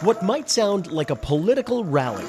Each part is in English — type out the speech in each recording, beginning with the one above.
What might sound like a political rally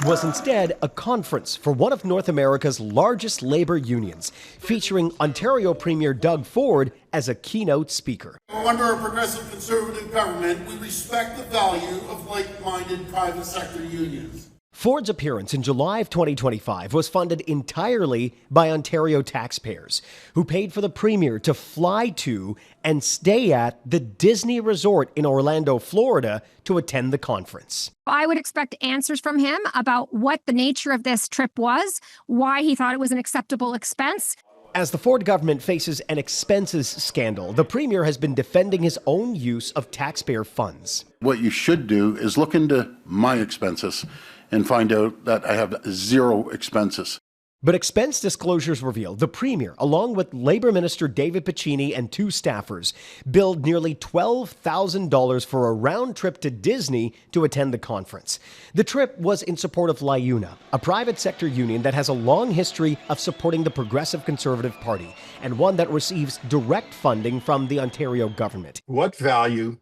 was instead a conference for one of North America's largest labor unions, featuring Ontario Premier Doug Ford as a keynote speaker. Under a progressive conservative government, we respect the value of like-minded private sector unions. Ford's appearance in July of 2025 was funded entirely by Ontario taxpayers, who paid for the Premier to fly to and stay at the Disney Resort in Orlando, Florida, to attend the conference. I would expect answers from him about what the nature of this trip was, why he thought it was an acceptable expense. As the Ford government faces an expenses scandal, the Premier has been defending his own use of taxpayer funds. What you should do is look into my expenses and find out that I have zero expenses. But expense disclosures reveal the Premier, along with Labour Minister David Piccini and two staffers, billed nearly $12,000 for a round trip to Disney to attend the conference. The trip was in support of LIUNA, a private sector union that has a long history of supporting the Progressive Conservative Party, and one that receives direct funding from the Ontario government. What value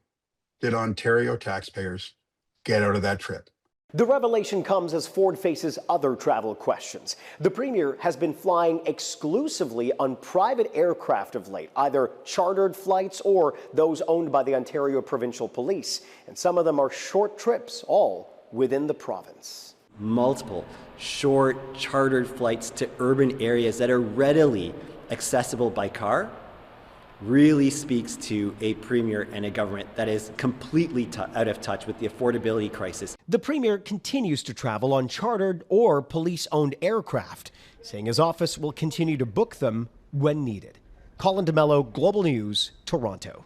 did Ontario taxpayers get out of that trip? The revelation comes as Ford faces other travel questions. The Premier has been flying exclusively on private aircraft of late, either chartered flights or those owned by the Ontario Provincial Police. And some of them are short trips, all within the province. Multiple short chartered flights to urban areas that are readily accessible by car really speaks to a Premier and a government that is completely out of touch with the affordability crisis. The Premier continues to travel on chartered or police-owned aircraft, saying his office will continue to book them when needed. Colin D'Mello, Global News, Toronto.